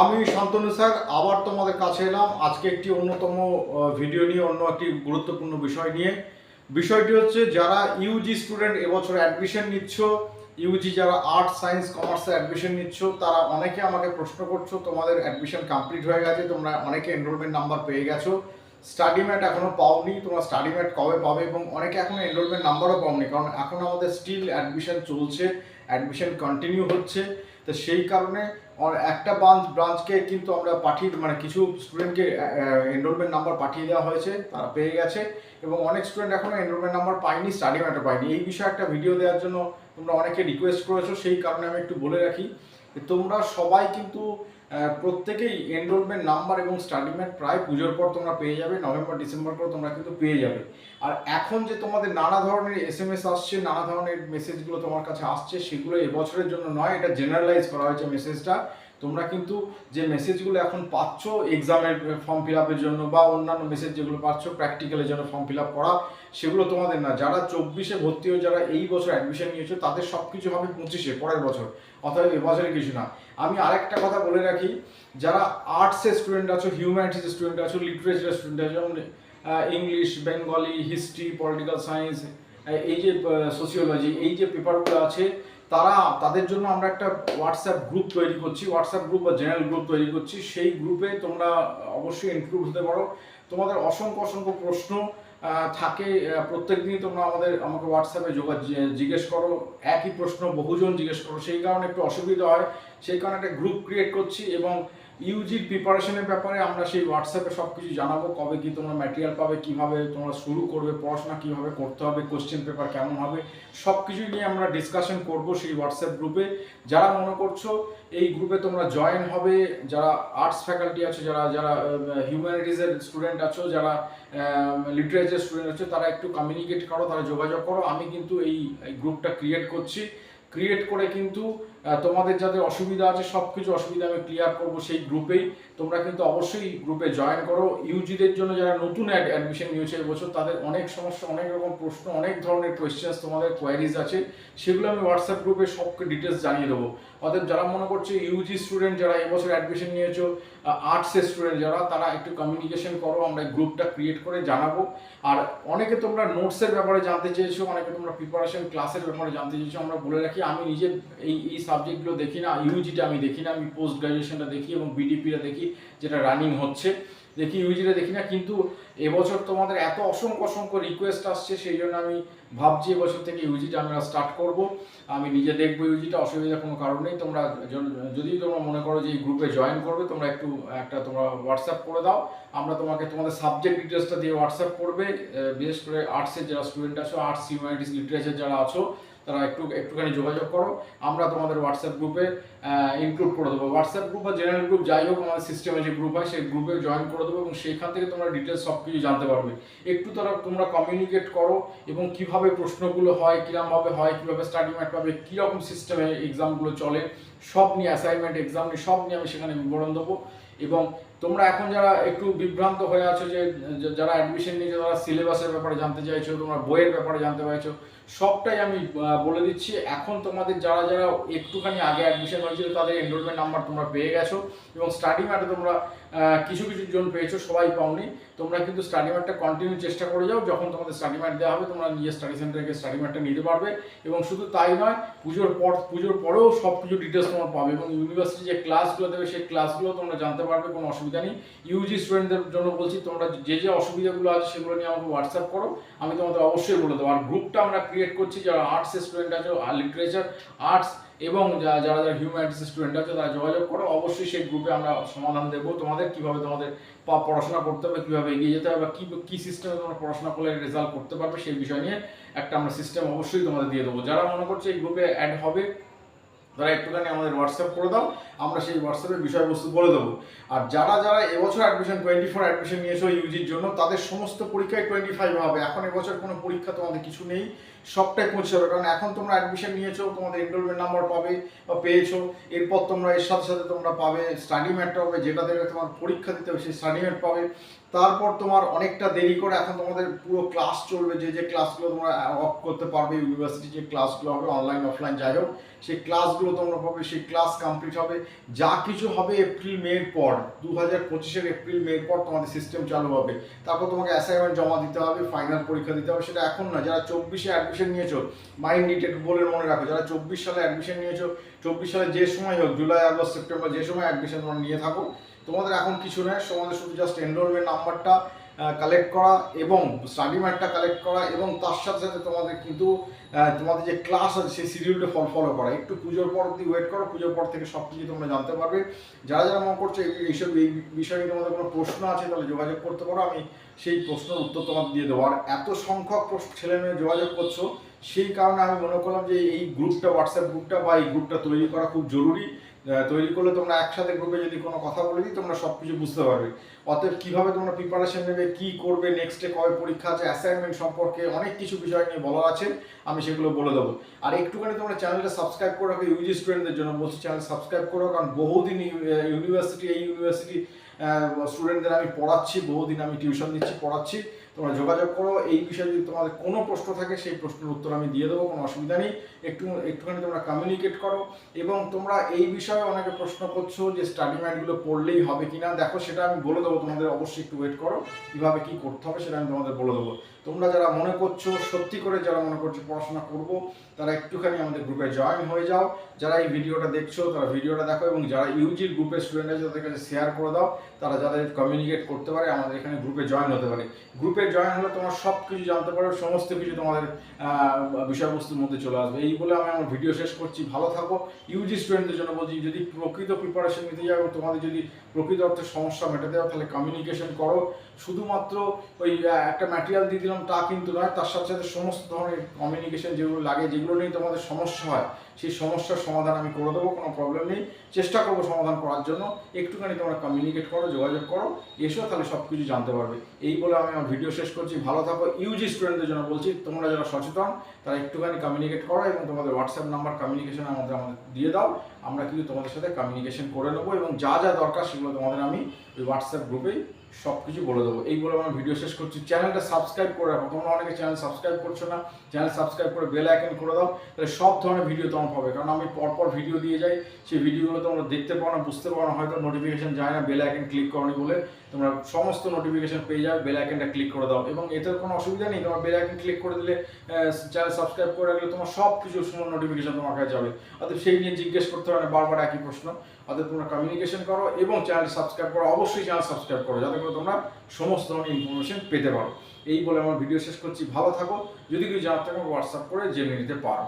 আমি শান্তনু স্যার আবার তোমাদের কাছে এলাম আজকে একটি অন্যতম ভিডিও নিয়ে, অন্য একটি গুরুত্বপূর্ণ বিষয় নিয়ে। বিষয়টি হচ্ছে যারা ইউজি স্টুডেন্ট এবছর অ্যাডমিশন নিচ্ছ, ইউজি যারা আর্টস সায়েন্স কমার্সে অ্যাডমিশন নিচ্ছ, তারা অনেকে আমাকে প্রশ্ন করছো তোমাদের অ্যাডমিশন কমপ্লিট হয়ে গেছে, তোমরা অনেকে এনরোলমেন্ট নাম্বার পেয়ে গেছো, স্টাডি ম্যাট এখনো পাওনি, তোমরা স্টাডি ম্যাট কবে পাবে, এবং অনেকে এখনো এনরোলমেন্ট নাম্বারও পাওনি, কারণ এখন আমাদের স্টিল অ্যাডমিশন চলছে, অ্যাডমিশন কন্টিনিউ হচ্ছে। তো সেই কারণে একটা ব্রাঞ্চকে কিন্তু আমরা কিছু স্টুডেন্টকে এনরোলমেন্ট নাম্বার পাঠিয়ে দেওয়া হয়েছে, তারা পেয়ে গেছে, এবং অনেক স্টুডেন্ট এখনো এনরোলমেন্ট নাম্বার পায়নি, স্টাডি ম্যাটার পায়নি। এই বিষয়ে একটা ভিডিও দেওয়ার জন্য তোমরা অনেকে রিকোয়েস্ট করেছো, সেই কারণে আমি একটু বলে রাখি যে তোমরা সবাই কিন্তু প্রত্যেকেই এনরোলমেন্ট নাম্বার এবং স্টাডি ম্যাট প্রায় পুজোর পর তোমরা পেয়ে যাবে, নভেম্বর ডিসেম্বর করে তোমরা কিন্তু পেয়ে যাবে। আর এখন যে তোমাদের নানা ধরনের এসএমএস আসছে, নানা ধরনের মেসেজগুলো তোমার কাছে আসছে, সেগুলো এবছরের জন্য নয়, এটা জেনারেলাইজ করা হয়েছে মেসেজটা। তোমরা কিন্তু যে মেসেজগুলো এখন পাচ্ছ এক্সামের ফর্ম ফিল আপের জন্য বা অন্যান্য মেসেজ যেগুলো পাচ্ছ প্র্যাকটিক্যালের জন্য ফর্ম ফিল আপ করা, সেগুলো তোমাদের না। যারা 24-এ ভর্তি হয়ে যারা এই বছর অ্যাডমিশন নিয়েছো তাদের সব কিছু হবে 25-এ, পরের বছর, অর্থাৎ এবছরে কিছু না। আমি আরেকটা কথা বলে রাখি, যারা আর্টসের স্টুডেন্ট আছো, হিউম্যানিটিস স্টুডেন্ট আছো, লিটারেচার স্টুডেন্ট আছো, যেমন English, Bengali, history, political science, এই যে সোসিওলজি, এই যে পেপারগুলো আছে, তাদের জন্য আমরা একটা হোয়াটসঅ্যাপ গ্রুপ তৈরি করছি, হোয়াটসঅ্যাপ গ্রুপ বা জেনারেল গ্রুপ তৈরি করছি। সেই গ্রুপে তোমরা অবশ্যই ইনক্লুড হতে পারো। তোমাদের অসংখ্য অসংখ্য প্রশ্ন থাকে, প্রত্যেক দিনই তোমরা আমাকে হোয়াটসঅ্যাপে জিজ্ঞেস করো, একই প্রশ্ন বহুজন জিজ্ঞেস করো, সেই কারণে একটু অসুবিধা হয়। সেই কারণে একটা গ্রুপ ক্রিয়েট করছি, এবং ইউজির প্রিপারেশনের ব্যাপারে আমরা সেই হোয়াটসঅ্যাপে সব কিছু জানাবো, কবে কি তোমরা ম্যাটেরিয়াল পাবে, কিভাবে তোমরা শুরু করবে পড়াশোনা, কিভাবে করতে হবে, কোশ্চেন পেপার কেমন হবে, সব কিছুই নিয়ে আমরা ডিসকাশন করব সেই হোয়াটসঅ্যাপ গ্রুপে। যারা মনে করছো এই গ্রুপে তোমরা জয়েন হবে, যারা আর্টস ফ্যাকাল্টি আছো, যারা যারা হিউম্যানিটিজের স্টুডেন্ট আছো, যারা লিটারেচার স্টুডেন্ট আছো, তারা একটু কমিউনিকেট করো, তারা যোগাযোগ করো। আমি কিন্তু এই গ্রুপটা ক্রিয়েট করছি, ক্রিয়েট করে কিন্তু তোমাদের যাদের অসুবিধা আছে সব কিছু অসুবিধা আমি ক্লিয়ার করব সেই গ্রুপেই। তোমরা কিন্তু অবশ্যই গ্রুপে জয়েন করো। ইউজিদের জন্য যারা নতুন অ্যাডমিশন নিয়েছে এবছর, তাদের অনেক সমস্যা, অনেক রকম প্রশ্ন, অনেক ধরনের কোয়েশ্চেন্স, তোমাদের কোয়ারিজ আছে, সেগুলো আমি হোয়াটসঅ্যাপ গ্রুপে সব ডিটেলস জানিয়ে দেবো। অর্থাৎ যারা মনে করছে ইউজি স্টুডেন্ট, যারা এবছর অ্যাডমিশন নিয়েছো, আর্টসের স্টুডেন্ট যারা, তারা একটু কমিউনিকেশন করো, আমরা গ্রুপটা ক্রিয়েট করে জানাবো। আর অনেকে তোমরা নোটসের ব্যাপারে জানতে চেয়েছো, অনেকে তোমরা প্রিপারেশন ক্লাসের ব্যাপারে জানতে চেয়েছো। আমরা বলে রাখি, আমি নিজে এই সাবজেক্টগুলো দেখি না, ইউজিটা আমি দেখি না, আমি পোস্ট গ্রাজুয়েশনটা দেখি এবং বিডিপিটা দেখি, যেটা রানিং হচ্ছে দেখি, ইউজিটা দেখি না। কিন্তু এবছর তোমাদের এত অসংখ্য অসংখ্য রিকোয়েস্ট আসছে, সেই জন্য আমি ভাবছি এবছর থেকে ইউজিটা আমরা স্টার্ট করব। আমি নিজে দেখবো ইউজিটা, অসুবিধা কোনো কারণ নেই। তোমরা যদি তোমরা মনে করো যে এই গ্রুপে জয়েন করবে, তোমরা তোমরা হোয়াটসঅ্যাপ করে দাও, আমরা তোমাদের সাবজেক্ট ডিটেলসটা দিয়ে হোয়াটসঅ্যাপ করবে। বিশেষ করে আর্টসের যারা স্টুডেন্ট আছো, আর্টস, হিউম্যানিটিস, লিটারেচার যারা আছো, তারা একটুখানি যোগাযোগ করো, আমরা তোমাদের হোয়াটসঅ্যাপ গ্রুপে ইনক্লুড করে দেবো। হোয়াটসঅ্যাপ গ্রুপ বা জেনারেল গ্রুপ যাই হোক, আমাদের সিস্টেমে যে গ্রুপ হয় সেই গ্রুপে জয়েন করে দেবো, এবং সেইখান থেকে তোমরা ডিটেলস সব কিছু জানতে পারবে। একটু তোমরা কমিউনিকেট করো, এবং কিভাবে প্রশ্নগুলো হয়, কীরকমভাবে হয়, কীভাবে স্টাডি ম্যাট পাবে, কীরকম সিস্টেমে এক্সামগুলো চলে, সব নিয়ে, অ্যাসাইনমেন্ট, এক্সাম নিয়ে, সব নিয়ে আমি সেখানে বিবরণ দেবো। এবং তোমরা এখন যারা একটু বিভ্রান্ত হয়ে আছো, যে যারা অ্যাডমিশন নিয়েছো, তারা সিলেবাসের ব্যাপারে জানতে চাইছো, তোমরা বইয়ের ব্যাপারে জানতে চাইছো, সবটাই আমি বলে দিচ্ছি। এখন তোমাদের যারা যারা একটুখানি আগে অ্যাডমিশন হয়েছিল, তাদের এনরোলমেন্ট নাম্বার তোমরা পেয়ে গেছো, এবং স্টাডি ম্যাটে তোমরা কিছু কিছু জন পেয়েছো, সবাই পাওনি। তোমরা কিন্তু স্টাডি ম্যাটটা কন্টিনিউ চেষ্টা করে যাও, যখন তোমাদের স্টাডি ম্যাট দেওয়া হবে তোমরা নিজের স্টাডি সেন্টারে স্টাডি ম্যাটটা নিতে পারবে। এবং শুধু তাই নয়, পুজোর পরেও সব কিছু ডিটেলস তোমরা পাবে, এবং ইউনিভার্সিটি যে ক্লাসগুলো দেবে সেই ক্লাসগুলো তোমরা জানতে পারবে, কোনো অসুবিধা নেই। ইউজি স্টুডেন্টদের জন্য বলছি, তোমরা যে যে অসুবিধাগুলো আছে সেগুলো নিয়ে আমাকে হোয়াটসঅ্যাপ করো, আমি তোমাদের অবশ্যই বলে দেবো। আর গ্রুপটা আমরা ক্রিয়েট করছি, যারা আর্টসের স্টুডেন্ট আছে, লিটারেচার, আর্টস, এবং যারা যারা হিউম্যানিটিস স্টুডেন্ট আছে, তারা যোগাযোগ করো, অবশ্যই সেই গ্রুপে আমরা সমাধান দেবো তোমাদের, কীভাবে তোমাদের পড়াশোনা করতে হবে, কীভাবে এগিয়ে যেতে হবে, বা কী সিস্টেমে তোমরা পড়াশোনা করলে রেজাল্ট করতে পারবে, সেই বিষয় নিয়ে একটা আমরা সিস্টেম অবশ্যই তোমাদের দিয়ে দেবো। যারা মনে করছে এই গ্রুপে অ্যাড হবে, তারা একটুখানি আমাদের হোয়াটসঅ্যাপ করে দাও, আমরা সেই হোয়াটসঅ্যাপে বিষয়বস্তু বলে দেবো। আর যারা যারা এবছর 24 অ্যাডমিশন নিয়েছো ইউজির জন্য, তাদের সমস্ত পরীক্ষায় 25 হবে। এখন এবছর কোনো পরীক্ষা তোমাদের কিছু নেই, সবটাই 25 হবে, কারণ এখন তোমরা অ্যাডমিশন নিয়েছো, তোমাদের এনরোলমেন্ট নাম্বার পাবে বা পেয়েছো, এরপর তোমরা এর সাথে সাথে তোমরা পাবে স্টাডি ম্যাটটা হবে, যেটা দেবে তোমার পরীক্ষা দিতে হবে, সেই স্টাডি ম্যাট পাবে। তারপর তোমার অনেকটা দেরি করে এখন তোমাদের পুরো ক্লাস চলবে, যে যে ক্লাসগুলো তোমরা অফ করতে পারবে, ইউনিভার্সিটি যে ক্লাসগুলো হবে, অনলাইন অফলাইন যাই হোক, সেই ক্লাসগুলো তোমরা পাবে, সেই ক্লাস কমপ্লিট হবে। যা কিছু হবে এপ্রিল মের পর, 2025-এর এপ্রিল মের পর তোমাদের সিস্টেম চালু হবে। তারপর তোমাকে অ্যাসাইনমেন্ট জমা দিতে হবে, ফাইনাল পরীক্ষা দিতে হবে। সেটা এখন না, যারা 24-এ অ্যাডমিশন নিয়েছো, মাইন্ড ইট একটু বলে মনে রাখো, যারা 24 সালে অ্যাডমিশন নিয়েছো, 24 সালে যে সময় হোক, জুলাই, আগস্ট, সেপ্টেম্বর, যে সময় অ্যাডমিশন তোমরা নিয়ে থাকো, তোমাদের এখন কিছু নেই, তোমাদের শুধু জাস্ট এনরোলমেন্ট নাম্বারটা কালেক্ট করা এবং স্টাডি ম্যাটটা কালেক্ট করা, এবং তার সাথে সাথে তোমাদের কিন্তু তোমাদের যে ক্লাস আছে সেই শিডিউলটা ফলো করা। একটু পুজোর পর অব্দি ওয়েট করো, পুজোর পর থেকে সব কিছু তোমরা জানতে পারবে। যারা যারা মনে করছো এই বিষয়ে তোমাদের কোনো প্রশ্ন আছে, তাহলে যোগাযোগ করতে পারো, আমি সেই প্রশ্নের উত্তর তোমাদের দিয়ে দেবো। আর এত সংখ্যক ছেলে মেয়ে যোগাযোগ করছো, সেই কারণে আমি মনে করলাম যে এই গ্রুপটা, হোয়াটসঅ্যাপ গ্রুপটা বা এই গ্রুপটা তৈরি করা খুব জরুরি। তৈরি করলে তোমরা একসাথে গ্রুপে যদি কোনো কথা বলে দিই, তোমরা সব কিছু বুঝতে পারবে। অতএব কীভাবে তোমরা প্রিপারেশন নেবে, কী করবে, নেক্সটে কবে পরীক্ষা আছে, অ্যাসাইনমেন্ট সম্পর্কে অনেক কিছু বিষয় নিয়ে বলা আছে, আমি সেগুলো বলে দেবো। আর একটুখানি তোমরা চ্যানেলটা সাবস্ক্রাইব করে রাখো, ইউজি স্টুডেন্টদের জন্য বলছি চ্যানেল সাবস্ক্রাইব করো, কারণ বহুদিন ইউনিভার্সিটি স্টুডেন্টদের আমি পড়াচ্ছি, বহুদিন আমি টিউশন দিচ্ছি, পড়াচ্ছি। তোমরা যোগাযোগ করো, এই বিষয়ে যদি তোমাদের কোনো প্রশ্ন থাকে সেই প্রশ্নের উত্তর আমি দিয়ে দেবো, কোনো অসুবিধা নেই। একটুখানি তোমরা কমিউনিকেট করো। এবং তোমরা এই বিষয়ে অনেকে প্রশ্ন করছো যে স্টাডি ম্যাটগুলো পড়লেই হবে কিনা, দেখো সেটা আমি বলে দেবো তোমাদের, অবশ্যই একটু ওয়েট করো, কীভাবে কী করতে হবে সেটা আমি তোমাদের বলে দেবো। তোমরা যারা মনে করছো, সত্যি করে যারা মনে করছো পড়াশোনা করবো, তারা একটুখানি আমাদের গ্রুপে জয়েন হয়ে যাও। যারা এই ভিডিওটা দেখছো তারা ভিডিওটা দেখো, এবং যারা ইউজির গ্রুপের স্টুডেন্ট আছে তাদের কাছে শেয়ার করে দাও, তারা যাদের কমিউনিকেট করতে পারে আমাদের এখানে গ্রুপে জয়েন হতে পারে। গ্রুপে জয়েন হলে তোমরা সব কিছু জানতে পারো, সমস্ত কিছু তোমাদের বিষয়বস্তুর মধ্যে চলে আসবে। এই বলে আমি আমার ভিডিও শেষ করছি। ভালো থাকো। ইউজি স্টুডেন্টদের জন্য বলছি, যদি প্রকৃত প্রিপারেশন নিতে যাও এবং তোমাদের যদি প্রকৃত অর্থে সমস্যা মেটাতে যাও, তাহলে কমিউনিকেশন করো। শুধুমাত্র ওই একটা ম্যাটেরিয়াল দিয়ে দিলাম তা কিন্তু নয়, তার সাথে সাথে সমস্ত ধরনের কমিউনিকেশন যেগুলো লাগে, যেগুলো নিয়ে তোমাদের সমস্যা হয়, সেই সমস্যার সমাধান আমি করে দেবো, কোনো প্রবলেম নেই। চেষ্টা করবো সমাধান করার জন্য। একটুখানি তোমরা কমিউনিকেট করো, যোগাযোগ করো, এসো, তাহলে সব কিছু জানতে পারবে। এই বলে আমি আমার ভিডিও শেষ করছি। ভালো থাকো। ইউজি স্টুডেন্টদের জন্য বলছি, তোমরা যারা সচেতন তারা একটুখানি কমিউনিকেট করো, এবং তোমাদের হোয়াটসঅ্যাপ নাম্বার কমিউনিকেশন আমাদের দিয়ে দাও। আমরা কিন্তু তোমাদের সাথে কমিউনিকেশন করে নেবো, এবং যা যা দরকার সেগুলো তোমাদের আমি ওই হোয়াটসঅ্যাপ গ্রুপেই সব কিছু বলে দেবো। এই বলে আমার ভিডিও শেষ করছি। চ্যানেলটা সাবস্ক্রাইব করে রাখো, তোমরা অনেকে চ্যানেল সাবস্ক্রাইব করছো না, চ্যানেল সাবস্ক্রাইব করে বেল আইকন করে দাও, তাহলে সব ধরনের ভিডিও তোমরা পাবে। কারণ আমি পরপর ভিডিও দিয়ে যাই, সেই ভিডিওগুলো তোমরা দেখতে পাও না, বুঝতে পারো না, হয়তো নোটিফিকেশন যায় না, বেল আইকন ক্লিক করনি বলে। তোমরা সমস্ত নোটিফিকেশন পেয়ে যাবে, বেল আইকনটা ক্লিক করে দাও। এবং এতে কোনো অসুবিধা নেই, তোমার বেল আইকন ক্লিক করে দিলে, চ্যানেল সাবস্ক্রাইব করে রাখলে তোমার সব কিছু সময় নোটিফিকেশন তোমার কাছে যাবে। অর্থাৎ সেই নিয়ে জিজ্ঞেস করতে হবে না বারবার একই প্রশ্ন। অর্থাৎ তোমরা কমিউনিকেশন করো এবং চ্যানেল সাবস্ক্রাইব করো, অবশ্যই চ্যানেল সাবস্ক্রাইব করো, যাতে করে তোমরা সমস্ত ধরনের ইনফরমেশন পেতে পারো। এই বলে আমার ভিডিও শেষ করছি। ভালো থাকো। যদি কিছু জানার থাকে হোয়াটসঅ্যাপ করে জেনে নিতে পারো।